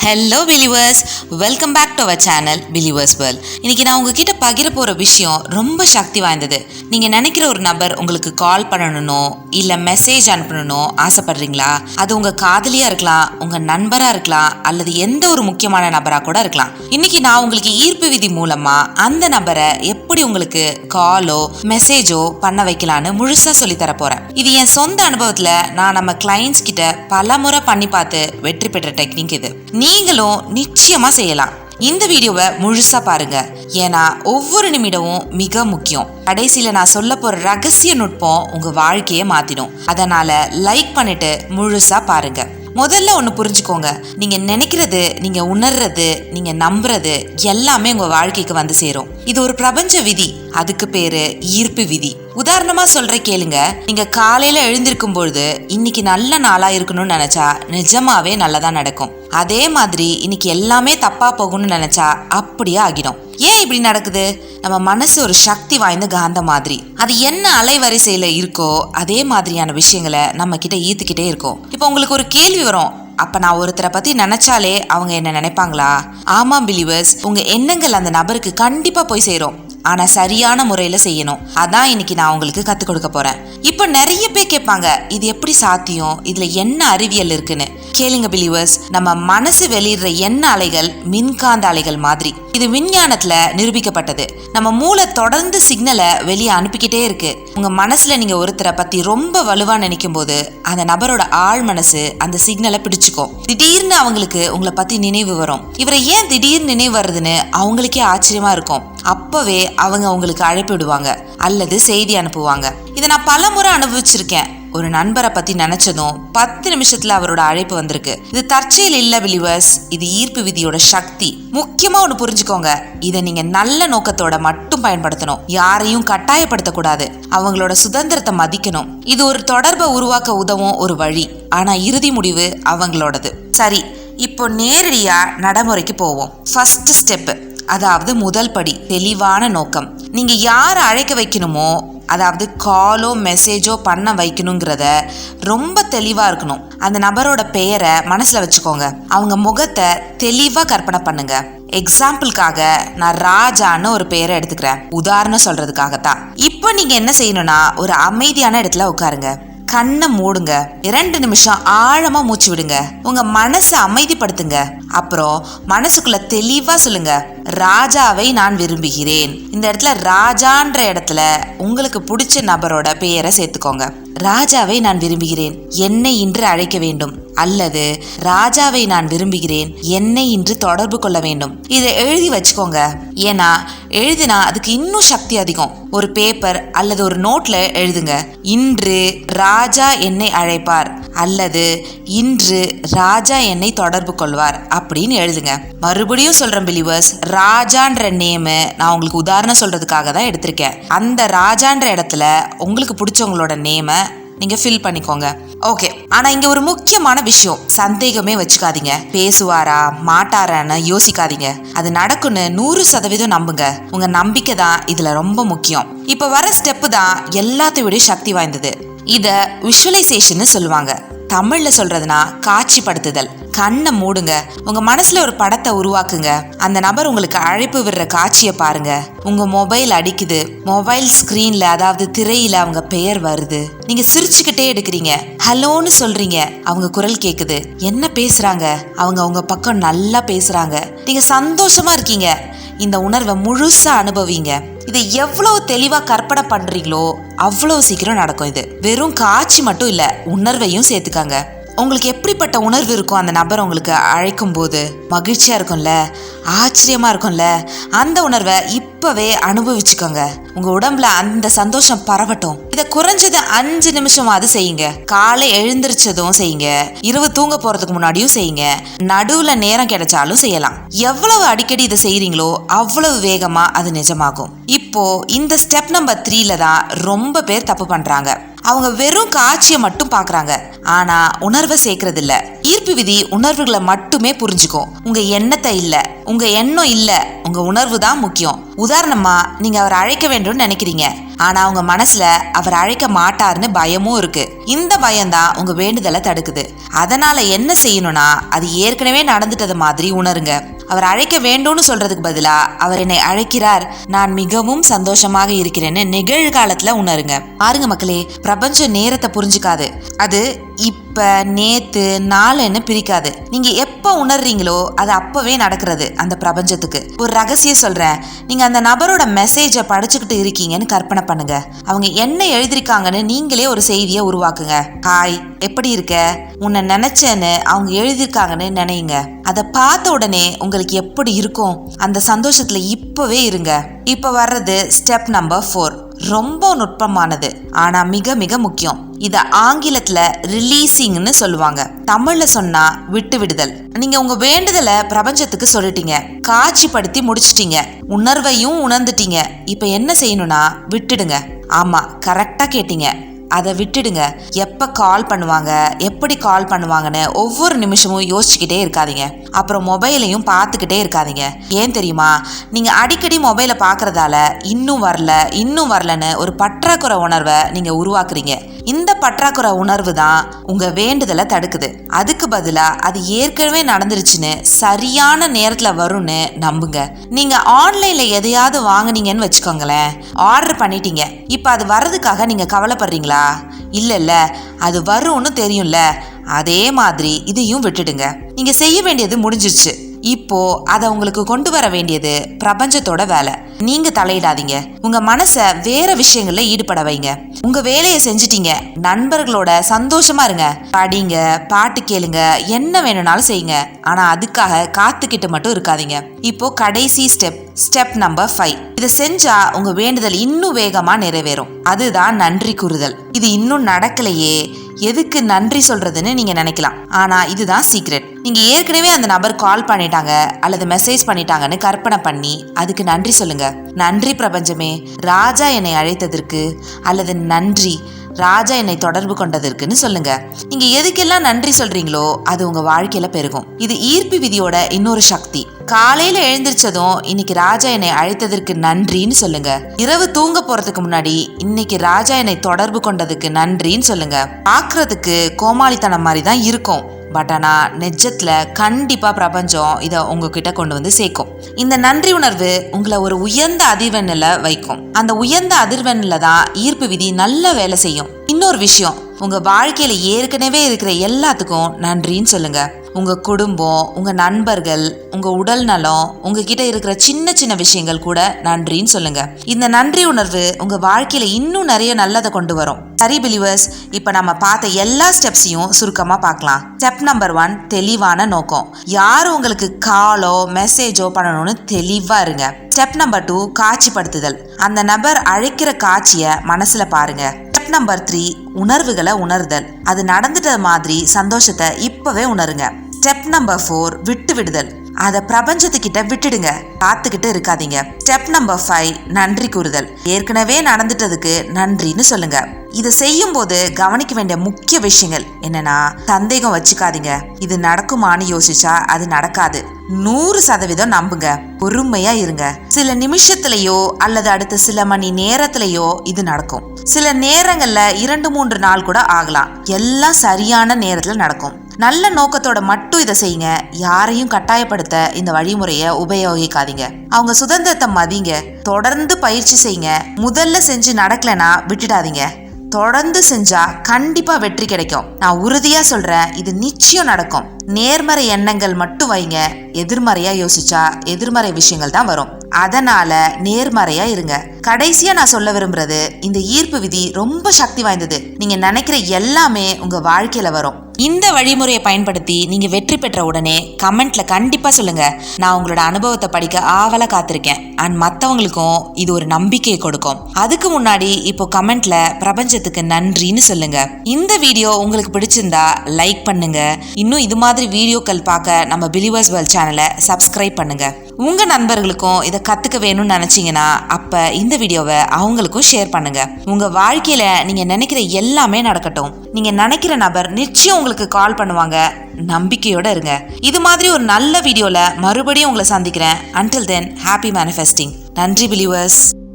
Hello believers, welcome back to our channel believers world. இன்னைக்கு நான் உங்ககிட்ட பகிர போகிற விஷயம் ரொம்ப சக்தி வாய்ந்தது. நீங்கள் நினைக்கிற ஒரு நபர் உங்களுக்கு கால் பண்ணணும்னோ இல்லை மெசேஜ் அனுப்பணும்னோ ஆசைப்படுறீங்களா? அது உங்கள் காதலியாக இருக்கலாம், உங்கள் நண்பராக இருக்கலாம், அல்லது எந்த ஒரு முக்கியமான நபராக கூட இருக்கலாம். இன்னைக்கு நான் உங்களுக்கு ஈர்ப்பு விதி மூலமாக அந்த நபரை எப்படி உங்களுக்கு காலோ மெசேஜோ பண்ண வைக்கலான்னு முழுசாக சொல்லித்தர போகிறேன். இது என் சொந்த அனுபவத்தில் நான் நம்ம கிளைண்ட்ஸ் கிட்ட பல முறை பண்ணி பார்த்து வெற்றி பெற்ற டெக்னிக் இது. நீங்களும் நிச்சயமா செய்யலாம். இந்த வீடியோவை முழுசா பாருங்க, ஏன்னா ஒவ்வொரு நிமிடமும் மிக முக்கியம். கடைசியில நான் சொல்ல போற ரகசிய நுட்பம் உங்க வாழ்க்கையை மாத்திடும். அதனால லைக் பண்ணிட்டு முழுசா பாருங்க. முதல்ல ஒன்று புரிஞ்சுக்கோங்க, நீங்க நினைக்கிறது, நீங்க உணர்றது, நீங்க நம்புறது எல்லாமே உங்க வாழ்க்கைக்கு வந்து சேரும். இது ஒரு பிரபஞ்ச விதி, அதுக்கு பேரு ஈர்ப்பு விதி. உதாரணமா சொல்ற கேளுங்க. நீங்க காலையில எழுந்திருக்கும் பொழுது இன்னைக்கு நல்ல நாளா இருக்கணும்னு நினைச்சா நிஜமாவே நல்லதா நடக்கும். அதே மாதிரி இன்னைக்கு எல்லாமே தப்பா போகும்னு நினைச்சா அப்படியே ஆகிடும். ஏன் இப்படி நடக்குது? நம்ம மனசு ஒரு சக்தி வாய்ந்த காந்த மாதிரி. அது என்ன அலைவரிசையில இருக்கோ அதே மாதிரியான விஷயங்களை நம்ம கிட்ட ஈர்த்துக்கிட்டே இருக்கும். இப்போ உங்களுக்கு ஒரு கேள்வி வரும், அப்ப நான் ஒருத்தரை பத்தி நினைச்சாலே அவங்க என்ன நினைப்பாங்களா? ஆமாம் பிலீவர்ஸ், உங்க எண்ணங்கள் அந்த நபருக்கு கண்டிப்பா போய் சேரும். ஆனா சரியான முறையில செய்யணும். அதான் இன்னைக்கு நான் உங்களுக்கு கத்துக் கொடுக்க போறேன். இப்ப நிறைய பேர் கேட்பாங்க, இது எப்படி சாத்தியம், இதுல என்ன அறிவியல் இருக்குன்னு. கேளுங்க பிலீவர்ஸ், நம்ம மனசு வெளியிடுற எண்ண அலைகள் மின்காந்த அலைகள் மாதிரி. இது விஞ்ஞானத்துல நிரூபிக்கப்பட்டது. நம்ம மூளை தொடர்ந்து சிக்னலை வெளியே அனுப்பிக்கிட்டே இருக்கு. உங்க மனசுல நீங்க ஒருத்தரை பத்தி ரொம்ப வலுவா நினைக்கும் போது அந்த நபரோட ஆழ் மனசு அந்த சிக்னலை பிடிச்சுக்கும். திடீர்னு அவங்களுக்கு உங்களை பத்தி நினைவு வரும். இவரை ஏன் திடீர்னு நினைவு வருதுன்னு அவங்களுக்கே ஆச்சரியமா இருக்கும். அப்பவே அவங்க உங்களுக்கு அழைப்பு விடுவாங்க அல்லது செய்தி அனுப்புவாங்க. இதை நான் பல முறை அனுபவிச்சிருக்கேன். ஒரு நண்பரை பத்தி நினைச்சதும் 10 நிமிஷத்துல அவரோட அழைப்பு வந்திருக்கு. இது தற்செயல் இல்ல பிலீவர்ஸ், இது ஈர்ப்பு விதியோட சக்தி. முக்கியமா ஒண்ணு புரிஞ்சுக்கோங்க, இதை நீங்க நல்ல நோக்கத்தோட மட்டும் பயன்படுத்தணும். யாரையும் கட்டாயப்படுத்த கூடாது. அவங்களோட சுதந்திரத்தை மதிக்கணும். இது ஒரு தொடர்பை உருவாக்க உதவும் ஒரு வழி. ஆனா இறுதி முடிவு அவங்களோடது. சரி, இப்போ நேரடியா நடைமுறைக்கு போவோம். ஃபர்ஸ்ட் ஸ்டெப், அதாவது முதல் படி, தெளிவான நோக்கம். நீங்க யாரை அழைக்க வைக்கணுமோ, அதாவது காலோ மெசேஜோ பண்ண வைக்கணுங்கிறத ரொம்ப தெளிவா இருக்கணும். அந்த நபரோட பெயரை மனசுல வச்சுக்கோங்க. அவங்க முகத்தை தெளிவா கற்பனை பண்ணுங்க. எக்ஸாம்பிளுக்காக நான் ராஜான்னு ஒரு பெயரை எடுத்துக்கிறேன், உதாரணம் சொல்றதுக்காகத்தான். இப்போ நீங்க என்ன செய்யணும்னா, ஒரு அமைதியான இடத்துல உட்காருங்க. கண்ணை மூடுங்க. 2 நிமிஷம் ஆழமா மூச்சு விடுங்க. உங்க மனசை அமைதிப்படுத்துங்க. அப்புறம் மனசுக்குள்ள தெளிவா சொல்லுங்க, ராஜாவை நான் விரும்புகிறேன். இந்த இடத்துல ராஜான்ற இடத்துல உங்களுக்கு பிடிச்ச நபரோட பெயரை சேர்த்துக்கோங்க. ராஜாவை நான் விரும்புகிறேன், என்னை இன்று அழைக்க வேண்டும், அல்லது ராஜாவை நான் விரும்புகிறேன், என்னை இன்று தொடர்பு கொள்ள வேண்டும். இதை எழுதி வச்சுக்கோங்க. ஏன்னா எழுதினா அதுக்கு இன்னும் சக்தி அதிகம். ஒரு பேப்பர் அல்லது ஒரு நோட்ல எழுதுங்க, இன்று ராஜா என்னை அழைப்பார், அல்லது இன்று ராஜா என்னை தொடர்பு கொள்வார் அப்படின்னு எழுதுங்க. மறுபடியும் சொல்றேன் பிலீவர்ஸ், ராஜான்ற நேமு நான் உங்களுக்கு உதாரணம் சொல்றதுக்காக தான் எடுத்திருக்கேன். அந்த ராஜான்ற இடத்துல உங்களுக்கு பிடிச்சவங்களோட நேமை நீங்க ஃபில் பண்ணிக்கோங்க. ஓகே, ஆனா இங்க ஒரு முக்கியமான விஷயம், சந்தேகமே வச்சுக்காதீங்க. பேசுவாரா மாட்டாரான்னு யோசிக்காதீங்க. அது நடக்குன்னு 100% நம்புங்க. உங்க நம்பிக்கை தான் இதுல ரொம்ப முக்கியம். இப்ப வர ஸ்டெப்பு தான் எல்லாத்தையும் விட சக்தி வாய்ந்தது. இத விஷுவலைசேஷன் சொல்லுவாங்க. தமிழ்ல சொல்றதுனா காட்சிப்படுத்துதல். கண்ணை மூடுங்க. உங்க மனசுல ஒரு படத்தை உருவாக்குங்க. அந்த நபர் உங்களுக்கு அழைப்பு விடுற காட்சியை பாருங்க. உங்க மொபைல் அடிக்குது. மொபைல் ஸ்கிரீன்ல, அதாவது திரையில அவங்க பெயர் வருது. நீங்க சிரிச்சுக்கிட்டே எடுக்கிறீங்க. ஹலோன்னு சொல்றீங்க. அவங்க குரல் கேக்குது. என்ன பேசுறாங்க? அவங்க உங்க பக்கம் நல்லா பேசுறாங்க. நீங்க சந்தோஷமா இருக்கீங்க. இந்த உணர்வை முழுசா அனுபவிங்க. இதை எவ்வளவு தெளிவா கற்பனை பண்றீங்களோ அவ்வளவு சீக்கிரம் நடக்கும். இது வெறும் காட்சி மட்டும் இல்ல, உணர்வையும் சேர்த்துக்காங்க. உங்களுக்கு எப்படிப்பட்ட உணர்வு இருக்கும் அந்த நபர் உங்களுக்கு அழைக்கும் போது? மகிழ்ச்சியா இருக்கும்ல, ஆச்சரியமா இருக்கும்ல. அந்த உணர்வை இப்பவே அனுபவிச்சுக்கோங்க. உங்க உடம்புல அந்த சந்தோஷம் பரவட்டும். இதை குறைஞ்சது 5 நிமிஷமாவது செய்யுங்க. காலை எழுந்திரிச்சதும் செய்யுங்க, இரவு தூங்க போறதுக்கு முன்னாடியும் செய்யுங்க, நடுவுல நேரம் கிடைச்சாலும் செய்யலாம். எவ்வளவு அடிக்கடி இதை செய்யறீங்களோ அவ்வளவு வேகமா அது நிஜமாகும். இப்போ இந்த ஸ்டெப் நம்பர் 3ல தான் ரொம்ப பேர் தப்பு பண்றாங்க. அவங்க வெறும் காட்சியை மட்டும் பாக்குறாங்க, ஆனா உணர்வை சேர்க்கறது இல்ல. ஈர்ப்பு விதி உணர்வுகளை மட்டுமே புரிஞ்சுக்கும். உங்க எண்ணத்தை இல்ல, உங்க எண்ணம் இல்ல, உங்க உணர்வு தான் முக்கியம். உதாரணமா, நீங்க அவரை அழைக்க வேண்டும்னு நினைக்கிறீங்க, ஆனா உங்க மனசுல அவர் அழைக்க மாட்டாருன்னு பயமும் இருக்கு. இந்த பயம்தான் உங்க வேண்டுதலை தடுக்குது. அதனால என்ன செய்யணும்னா, அது ஏற்கனவே நடந்துட்டது மாதிரி உணருங்க. அவர் அழைக்க வேண்டும்னு சொல்றதுக்கு பதிலா அவர் என்னை அழைக்கிறார், நான் மிகவும் சந்தோஷமாக இருக்கிறேன்னு நிகழ்காலத்துல உணருங்க. பாருங்க மக்களே, பிரபஞ்சம் நேரத்தை புரிஞ்சுக்காது. அது இப்ப, நேத்து, நாளைன்னு பிரிக்காது. நீங்க எப்ப உணர்றீங்களோ அது அப்பவே நடக்கிறது. அந்த பிரபஞ்சத்துக்கு ஒரு ரகசியம் சொல்றேன். நீங்க அந்த நபரோட மெசேஜை படிச்சுக்கிட்டு இருக்கீங்கன்னு கற்பனை பண்ணுங்க. அவங்க என்ன எழுதிருக்காங்கன்னு நீங்களே ஒரு செய்தியை உருவாக்குங்க. ஹாய், எப்படி இருக்க, உன்னை நினைச்சேன்னு அவங்க எழுதியிருக்காங்கன்னு நினைங்க. அதை பார்த்த உடனே உங்களுக்கு எப்படி இருக்கும்? அந்த சந்தோஷத்துல இப்பவே இருங்க. இப்ப வர்றது ஸ்டெப் நம்பர் 4. ரொம்ப நுட்பமானது, ஆனா மிக மிக முக்கியம். இத ஆங்கிலத்துல ரிலீசிங்னு சொல்லுவாங்க. தமிழ்ல சொன்னா விட்டு விடுதல். நீங்க உங்க வேண்டுதலை பிரபஞ்சத்துக்கு சொல்லிட்டீங்க, காட்சிப்படுத்தி முடிச்சிட்டீங்க, உணர்வையும் உணர்ந்துட்டீங்க. இப்ப என்ன செய்யணும்னா விட்டுடுங்க. ஆமா, கரெக்டா கேட்டீங்க. அதை விட்டுடுங்க. எப்போ கால் பண்ணுவாங்க, எப்படி கால் பண்ணுவாங்கன்னு ஒவ்வொரு நிமிஷமும் யோசிச்சுக்கிட்டே இருக்காதீங்க. அப்புறம் மொபைலையும் பார்த்துக்கிட்டே இருக்காதீங்க. ஏன் தெரியுமா? நீங்கள் அடிக்கடி மொபைலை பார்க்குறதால இன்னும் வரலன்னு ஒரு பற்றாக்குறை உணர்வை நீங்கள் உருவாக்குறீங்க. இந்த பற்றாக்குறை உணர்வு தான் உங்கள் வேண்டுதலை தடுக்குது. அதுக்கு பதிலாக அது ஏற்கனவே நடந்துருச்சுன்னு சரியான நேரத்தில் வரும்னு நம்புங்க. நீங்கள் ஆன்லைனில் எதையாவது வாங்கினீங்கன்னு வச்சுக்கோங்களேன், ஆர்டர் பண்ணிட்டீங்க. இப்போ அது வர்றதுக்காக நீங்கள் கவலைப்படுறீங்களா? இல்லைல்ல, அது வரும்னு தெரியும்ல. அதே மாதிரி இதையும் விட்டுடுங்க. நீங்கள் செய்ய வேண்டியது முடிஞ்சிருச்சு. இப்போ அதை உங்களுக்கு கொண்டு வர வேண்டியது பிரபஞ்சத்தோட வேலை. நீங்க தலையிடாதீங்க. உங்க மனசை வேற விஷயங்கள்ல ஈடுபட வைங்க. உங்க வேலையை செஞ்சிட்டீங்க, நண்பர்களோட சந்தோஷமா இருங்க, படிங்க, பாட்டு கேளுங்க, என்ன வேணும்னாலும் செய்யுங்க. ஆனா அதுக்காக காத்துக்கிட்டு மட்டும் இருக்காதீங்க. இப்போ கடைசி ஸ்டெப் நம்பர் 5. இதை செஞ்சா உங்க வேண்டுதல் இன்னும் வேகமா நிறைவேறும். அதுதான் நன்றி கூறுதல். இது இன்னும் நடக்கலையே, எதுக்கு நன்றி சொல்றதுன்னு நீங்க நினைக்கலாம். ஆனா இதுதான் சீக்ரெட். நீங்க ஏற்கனவே அந்த நபர் கால் பண்ணிட்டாங்க அல்லது மெசேஜ் பண்ணிட்டாங்கன்னு கற்பனை பண்ணி அதுக்கு நன்றி சொல்லுங்க. நன்றி பிரபஞ்சமே, ராஜா என்னை அழைத்ததற்கு, அல்லது நன்றி ராஜா என்னை தொடர்பு கொண்டதற்குன்னு சொல்லுங்க. நீங்க எதுக்கெல்லாம் நன்றி சொல்றீங்களோ அது உங்க வாழ்க்கையில பெருகும். இது ஈர்ப்பு விதியோட இன்னொரு சக்தி. காலையில எழுந்திரிச்சதும் இன்னைக்கு ராஜா என்னை அழைத்ததற்கு நன்றின்னு சொல்லுங்க. இரவு தூங்க போறதுக்கு முன்னாடி இன்னைக்கு ராஜா என்னை தொடர்பு கொண்டதுக்கு நன்றின்னு சொல்லுங்க. பார்க்கறதுக்கு கோமாளித்தனம் மாதிரி தான் இருக்கும், பட் ஆனால் நிஜத்துல கண்டிப்பா பிரபஞ்சம் இதை உங்ககிட்ட கொண்டு வந்து சேர்க்கும். இந்த நன்றி உணர்வு உங்களை ஒரு உயர்ந்த அதிர்வெண்ணில் வைக்கும். அந்த உயர்ந்த அதிர்வெண்ணில் தான் ஈர்ப்பு விதி நல்ல வேலை செய்யும். இன்னொரு விஷயம், உங்க வாழ்க்கையில ஏற்கனவே இருக்கிற எல்லாத்துக்கும் நன்றின்னு சொல்லுங்க. உங்க குடும்பம், உங்க நண்பர்கள், உங்க உடல் நலம், உங்ககிட்ட இருக்கிற சின்ன சின்ன விஷயங்கள் கூட நன்றின்னு சொல்லுங்க. இந்த நன்றி உணர்வு உங்க வாழ்க்கையில இன்னும் நிறைய நல்லதை கொண்டு வரும். சரி பிலீவர்ஸ், இப்ப நம்ம பார்த்த எல்லா ஸ்டெப்ஸையும் சுருக்கமா பார்க்கலாம். ஸ்டெப் நம்பர் 1, தெளிவான நோக்கம். யாரும் உங்களுக்கு காலோ மெசேஜோ பண்ணணும்னு தெளிவா இருங்க. Step number 2, காட்சிப்படுத்துதல். அந்த நபர் அழைக்கிற காட்சியை மனசுல பாருங்க. ஸ்டெப் நம்பர் 3, உணர்வுகளை உணர்தல். அது நடந்துட்ட மாதிரி சந்தோஷத்தை இப்பவே உணருங்க. ஸ்டெப் நம்பர் 4, விட்டு விடுதல். அதை பிரபஞ்சத்துக்கிட்ட விட்டுடுங்க, காத்துக்கிட்டு இருக்காதீங்க. ஸ்டெப் நம்பர் 5, நன்றி கூறுதல். ஏற்கனவே நடந்துட்டதுக்கு நன்றின்னு சொல்லுங்க. இதை செய்யும் போது கவனிக்க வேண்டிய முக்கிய விஷயங்கள் என்னன்னா, சந்தேகம் வச்சுக்காதீங்க. இது நடக்குமான்னு யோசிச்சா அது நடக்காது. 100% நம்புங்க. பொறுமையா இருங்க. சில நிமிஷத்திலேயோ அல்லது அடுத்த சில மணி நேரத்திலேயோ இது நடக்கும். சில நேரங்கள்ல 2-3 நாள் கூட ஆகலாம். எல்லாம் சரியான நேரத்துல நடக்கும். நல்ல நோக்கத்தோட மட்டும் இதை செய்யுங்க. யாரையும் கட்டாயப்படுத்த இந்த வழிமுறையை உபயோகிக்காதீங்க. அவங்க சுதந்திரத்தை மதிங்க. தொடர்ந்து பயிற்சி செய்யுங்க. முதல்ல செஞ்சு நடக்கலைன்னா விட்டுடாதீங்க. தொடர்ந்து செஞ்சா கண்டிப்பா வெற்றி கிடைக்கும். நான் உறுதியா சொல்றேன், இது நிச்சயம் நடக்கும். நேர்மறை எண்ணங்கள் மட்டும் வைங்க. எதிர்மறையா யோசிச்சா எதிர்மறை விஷயங்கள் தான் வரும். அதனால நேர்மறையா இருங்க. கடைசியா நான் சொல்ல விரும்புறது, இந்த ஈர்ப்பு விதி ரொம்ப சக்தி வாய்ந்தது. நீங்க நினைக்கிற எல்லாமே உங்க வாழ்க்கையில வரும். இந்த வழிமுறையை பயன்படுத்தி நீங்க வெற்றி பெற்ற உடனே கமெண்ட்ல கண்டிப்பா சொல்லுங்க. நான் உங்களோட அனுபவத்தை படிக்க ஆவலா காத்திருக்கேன். அண்ட் மற்றவங்களுக்கும் இது ஒரு நம்பிக்கையை கொடுக்கும். அதுக்கு முன்னாடி இப்போ கமெண்ட்ல பிரபஞ்சத்துக்கு நன்றின்னு சொல்லுங்க. இந்த வீடியோ உங்களுக்கு பிடிச்சிருந்தா லைக் பண்ணுங்க. இன்னும் இது மாதிரி வீடியோக்கள் பார்க்க நம்ம பிலீவர்ஸ் வேர்ல்ட் சேனலை சப்ஸ்கிரைப் பண்ணுங்க. உங்க நண்பர்களுக்கும் இதை கத்துக்க வேணும்னு நினைச்சீங்கன்னா அப்ப இந்த வீடியோவை அவங்களுக்கும் ஷேர் பண்ணுங்க. உங்க வாழ்க்கையில நீங்க நினைக்கிற எல்லாமே நடக்கட்டும். நீங்க நினைக்கிற நபர் நிச்சயம் உங்களுக்கு கால் பண்ணுவாங்க. நம்பிக்கையோட இருங்க. இது மாதிரி ஒரு நல்ல வீடியோல மறுபடியும் உங்களை சந்திக்கிறேன். Until then, happy manifesting. நன்றி பிலீவர்ஸ்.